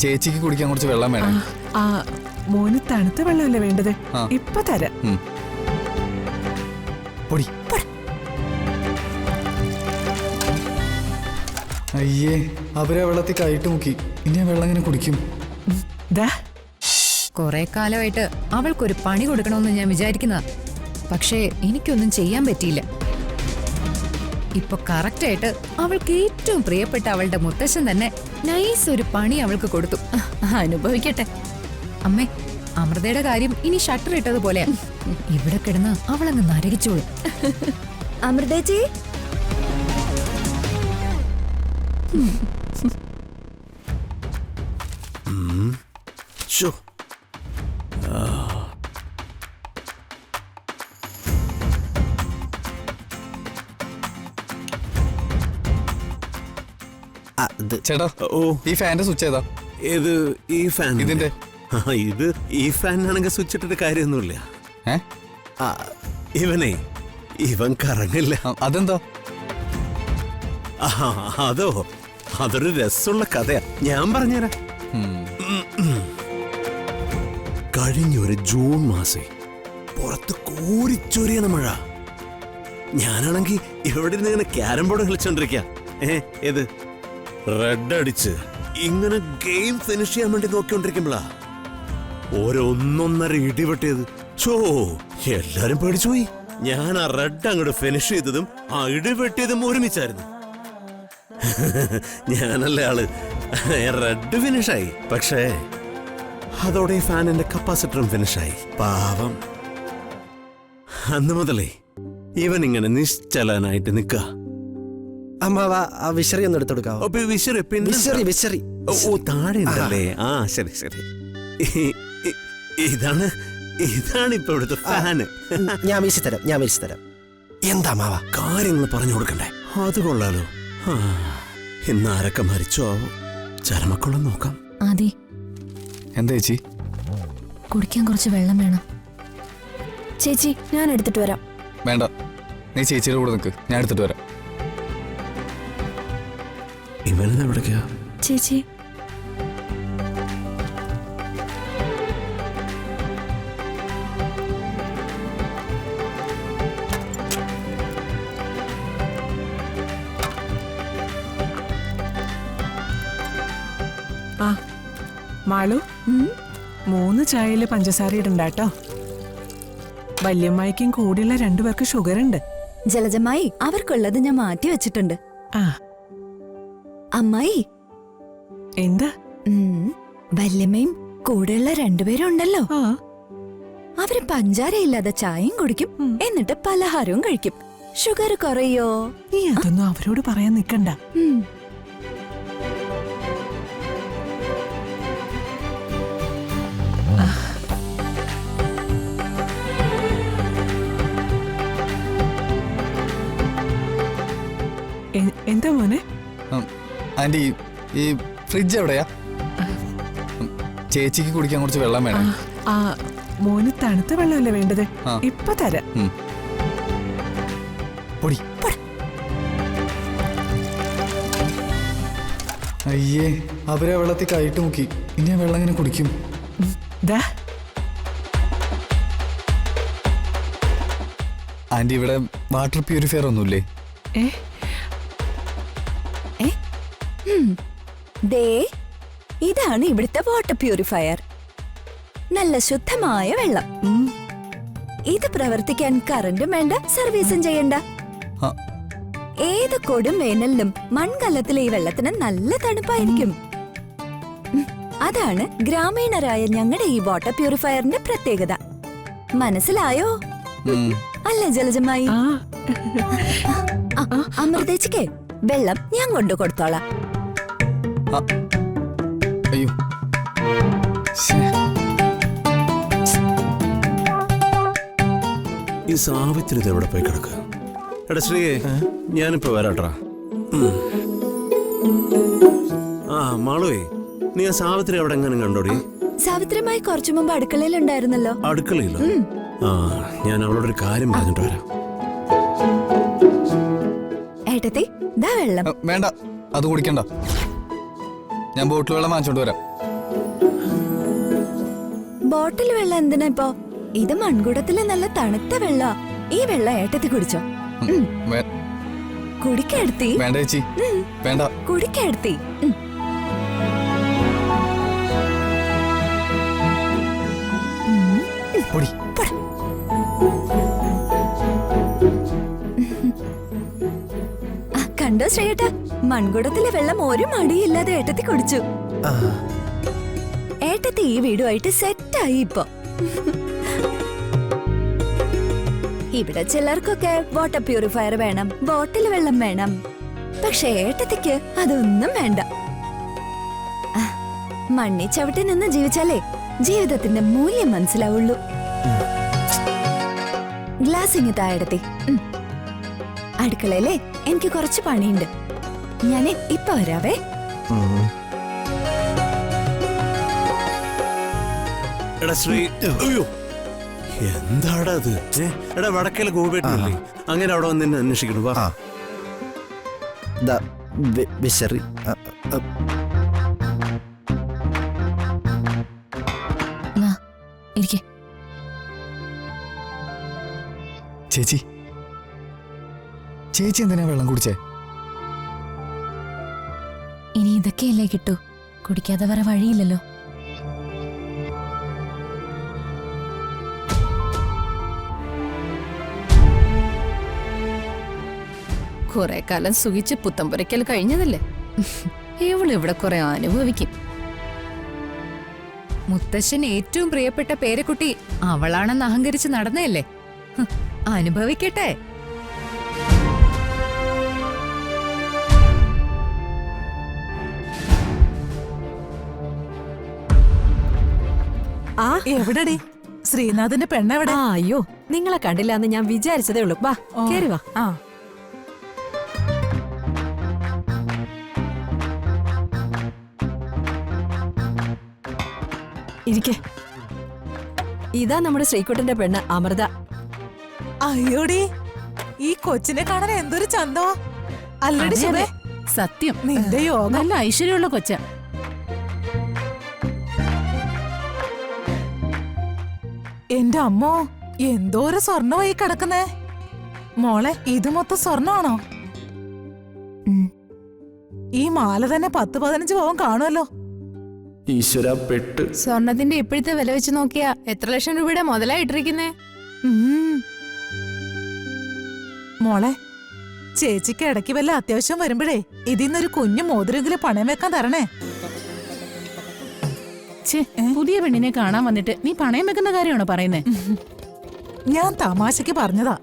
ചേച്ചിക്ക് കുടിക്കാൻ കുറച്ച് വെള്ളം വേണം. മോന് തണുത്ത വെള്ളമല്ലേ വേണ്ടത്? ഇപ്പൊ തരാം. പൊടി. അയ്യേ, അവരെ വെള്ളത്തിൽ കൈയിട്ട് മുക്കി. ഇനി ആ വെള്ളം എങ്ങനെ കുടിക്കും? കുറെ കാലമായിട്ട് അവൾക്കൊരു പണി കൊടുക്കണമെന്ന് ഞാൻ വിചാരിക്കുന്നതാ. പക്ഷേ എനിക്കൊന്നും ചെയ്യാൻ പറ്റിയില്ല. ഇപ്പൊ കറക്റ്റായിട്ട് അവൾക്ക് ഏറ്റവും പ്രിയപ്പെട്ട അവളുടെ മുത്തശ്ശൻ തന്നെ നൈസ് ഒരു പണി അവൾക്ക് കൊടുത്തു. അനുഭവിക്കട്ടെ. അമ്മേ, അമൃതയുടെ കാര്യം ഇനി ഷട്ടർ ഇട്ടതുപോലെയാ. ഇവിടെ കിടന്ന് അവളങ്ങ് നരകിച്ചോളും. അമൃതേച്ചി, ചേട്ടാ, ഈ ഫാന്റെ സ്വിച്ച് ഏതാ? ഇത് ഈ ഫാൻ. ഇതിന്റെ ഇത് ഈ ഫാനാണെങ്കിൽ സ്വിച്ച് ഇട്ടിട്ട് കാര്യമൊന്നുമില്ല. ഇവൻ കറങ്ങില്ല. അതെന്താ? അതോ, അതൊരു രസമുള്ള കഥയാ, ഞാൻ പറഞ്ഞുതരാം. കഴിഞ്ഞൊരു ജൂൺ മാസം പുറത്ത് കോരിച്ചൊരിയണ മഴ. ഞാനാണെങ്കി ഇവിടെ നിന്ന് ഇങ്ങനെ ക്യാരം ബോർഡ് കളിച്ചോണ്ടിരിക്ക. ഏത് റെഡ് അടിച്ച് ഇങ്ങനെ ഗെയിം ഫിനിഷ് ചെയ്യാൻ വേണ്ടി നോക്കിക്കൊണ്ടിരിക്കുമ്പോളാ ഒന്നൊന്നര ഇടിവെട്ടിയത്. എല്ലാരും പേടിച്ചുപോയി. ഞാൻ ആ റെഡ് അങ്ങോട്ട് ഫിനിഷ് ചെയ്തതും ആ ഇടിവെട്ടിയതും ഒരുമിച്ചായിരുന്നു. ഞാനല്ലേ ആള്, റെഡ് ഫിനിഷായി. പക്ഷേ അതോടെ ഈ ഫാനിന്റെ കപ്പാസിറ്ററും ഫിനിഷായി. പാവം. അന്ന് മുതലേ ഇവൻ ഇങ്ങനെ നിശ്ചലനായിട്ട് നിക്ക. അമ്മാവ, ആ വിശറി ഒന്ന് എടുത്തെടുക്കാവോ? വിശറി. ഓ, താഴെ ഉണ്ടല്ലേ? ആ, ശരി ശരി. ഇതാണ് ഇപ്പൊ ഇവിടുത്തെ ഫാന്. ഞാൻ വീശി തരാം. എന്താ അമ്മാവ? കാര്യങ്ങൾ പറഞ്ഞു കൊടുക്കണ്ടേ? അത് കൊള്ളാലോ. ഇന്നാരൊക്കെ മരിച്ചോ ആവോ? ചരമക്കൊള്ളം നോക്കാം. ആദി, എന്താ ചേച്ചി? കുടിക്കാൻ കുറച്ച് വെള്ളം വേണം. ചേച്ചി, ഞാൻ എടുത്തിട്ട് വരാം. വേണ്ട, നീ ചേച്ചിയുടെ കൂടെ നിൽക്ക്, ഞാൻ എടുത്തിട്ട് വരാം. ഇവനെന്താ എവിടേക്കാ? ചേച്ചി, മാളു, 3 ചായയില് പഞ്ചസാര ഇടണ്ടാട്ടോ. വല്യമ്മായിക്കും കൂടിയുള്ള 2 പേർക്ക് ഷുഗർ ഉണ്ട്. ജലജമായി, അവർക്കുള്ളത് ഞാൻ മാറ്റി വെച്ചിട്ടുണ്ട്. അമ്മായി, എന്താ? വല്യമ്മയും കൂടെയുള്ള 2 പേരുണ്ടല്ലോ, അവര് പഞ്ചാരയില്ലാതെ ചായയും കുടിക്കും, എന്നിട്ട് പലഹാരവും കഴിക്കും. ഷുഗർ കുറയോ? നീ അതൊന്നും അവരോട് പറയാൻ നിക്കണ്ട. എന്താ മോനെ? ആന്റി, ഈ ഫ്രിഡ്ജ് എവിടെയാ? ചേച്ചിക്ക് കുടിക്കാൻ കുറച്ച് വെള്ളം വേണം. മോന് തണുത്ത വെള്ളമല്ലേ വേണ്ടത്? ഇപ്പൊ തരാം. പൊടി. അയ്യേ, അവരെ വെള്ളത്തിൽ കൈയിട്ട് മുക്കി. ഇനി ആ വെള്ളം എങ്ങനെ കുടിക്കും? ആന്റി, ഇവിടെ വാട്ടർ പ്യൂരിഫയർ ഒന്നുമില്ലേ? ഇതാണ് ഇവിടുത്തെ വാട്ടർ പ്യൂരിഫയർ. നല്ല ശുദ്ധമായ വെള്ളം. ഇത് പ്രവർത്തിക്കാൻ കറണ്ടും വേണ്ട, സർവീസും ചെയ്യണ്ട. ഏത് കൊടും വേനലിലും മൺകലത്തിലെ ഈ വെള്ളത്തിന് നല്ല തണുപ്പായിരിക്കും. അതാണ് ഗ്രാമീണരായ ഞങ്ങളുടെ ഈ വാട്ടർ പ്യൂരിഫയറിന്റെ പ്രത്യേകത. മനസ്സിലായോ? അല്ല ജലജമായി? അമൃതേച്ചിക്ക് വെള്ളം ഞാൻ കൊണ്ടു കൊടുത്തോളാം. അയ്യോ, ഈ സാവിത്രി എവിടെ പോയി കിടക്കുക? എടാ ശ്രീയെ, ഞാനിപ്പോ വരാട്ടാ. മാളുവേ, നീ ആ സാവിത്രി അവിടെ എങ്ങനെ കണ്ടോടി? സാവിത്രിമായി കുറച്ചു മുമ്പ് അടുക്കളയിലുണ്ടായിരുന്നല്ലോ. അടുക്കളയിലോ? ഞാൻ അവളോടൊരു കാര്യം പറഞ്ഞിട്ട് വരാം. ഏട്ടത്തി, ദാ വെള്ളം. വേണ്ട, അത് കുടിക്കണ്ട. ഞാൻ ബോട്ടിൽ വെള്ളം വാങ്ങിച്ചോണ്ട് വരാം. ബോട്ടിൽ വെള്ളം എന്തിനാ ഇപ്പോ? ഇത് മൺകുടത്തിലെ നല്ല തണുത്ത വെള്ള. ഈ വെള്ളം ഏട്ടത്തി കുടിച്ചോ. കുടിക്കെടുത്തി. വേണ്ട ചേച്ചി, വേണ്ട. കുടിക്കെടുത്തി. പൊടി. കണ്ടോ ശ്രീയേട്ട, മൺകുടത്തിലെ വെള്ളം ഒരു മടിയില്ലാതെ ഏട്ടത്തി കുടിച്ചു. ഏട്ടത്തി ഈ വീടുമായിട്ട് സെറ്റായി ഇപ്പൊ. ഇവിടെ ചിലർക്കൊക്കെ വാട്ടർ പ്യൂരിഫയർ വേണം, ബോട്ടിൽ വെള്ളം വേണം. പക്ഷെ ഏട്ടത്തിക്ക് അതൊന്നും വേണ്ട. മണ്ണി ചവിട്ടി നിന്ന് ജീവിച്ചാലേ ജീവിതത്തിന്റെ മൂല്യം മനസ്സിലാവുള്ളൂ. ഗ്ലാസ് ഇങ്ങത്താ ഏട്ടത്തി. അടുക്കളയിലെ എനിക്ക് കുറച്ച് പണിയുണ്ട്. ഞാന് ഇപ്പൊ വരാവേ. എടാ ശ്രീ, അയ്യോ എന്താടാ അത്? എടാ വടക്കേലെ ഗോപേട്ടനല്ലേ? അങ്ങനെ അവിടെ വന്ന് എന്നെ അന്വേഷിക്കണം. വാ. വിശറി. ചേച്ചി, ചേച്ചി എന്തിനാ വെള്ളം കുടിച്ചേ? ഇനി ഇതൊക്കെയല്ലേ കിട്ടൂ, കുടിക്കാതെ വേറെ വഴിയില്ലല്ലോ. കുറെ കാലം സുഖിച്ച് പുത്തമ്പുരയ്ക്കൽ കഴിഞ്ഞതല്ലേ, ഇവളിവിടെ കുറെ അനുഭവിക്കും. മുത്തശ്ശൻ ഏറ്റവും പ്രിയപ്പെട്ട പേരക്കുട്ടി അവളാണെന്ന് അഹങ്കരിച്ച് നടന്നതല്ലേ, അനുഭവിക്കട്ടെ. എവിടെടി ശ്രീനാഥിന്റെ പെണ്ണെവിടെ? അയ്യോ, നിങ്ങളെ കണ്ടില്ല എന്ന് ഞാൻ വിചാരിച്ചതേ ഉള്ളൂ. വാ, കേറി വാ. ഇരിക്കെ. ഇതാ നമ്മുടെ ശ്രീകുട്ടന്റെ പെണ്ണ് അമൃത. അയ്യോടി, ഈ കൊച്ചിനെ കാണാൻ എന്തൊരു ചന്തോ അല്ലടി സുബേ. സത്യം, നിന്റെ യോഗം. നല്ല ഐശ്വര്യമുള്ള കൊച്ച. എന്റെ അമ്മോ, എന്തോരം സ്വർണ്ണമായി കിടക്കുന്നേ. മോളെ, ഇത് മൊത്തം സ്വർണ്ണമാണോ? ഈ മാല തന്നെ 10-15 പവൻ കാണുമല്ലോ. ഈശ്വര പെട്ട്. സ്വർണത്തിന്റെ ഇപ്പോഴത്തെ വില വെച്ച് നോക്കിയാ എത്ര ലക്ഷം രൂപയുടെ മുതലായിട്ടിരിക്കുന്നേ. മോളെ, ചേച്ചിക്ക് ഇടയ്ക്ക് വല്ല അത്യാവശ്യം വരുമ്പോഴേ ഇതിന്നൊരു കുഞ്ഞു മോതിരെങ്കിലും പണയം വെക്കാൻ തരണേ. പുതിയ പെണ്ണിനെ കാണാൻ വന്നിട്ട് നീ പണയം വെക്കുന്ന കാര്യമാണോ പറയുന്നേ? ഞാൻ തമാശക്ക് പറഞ്ഞതാ.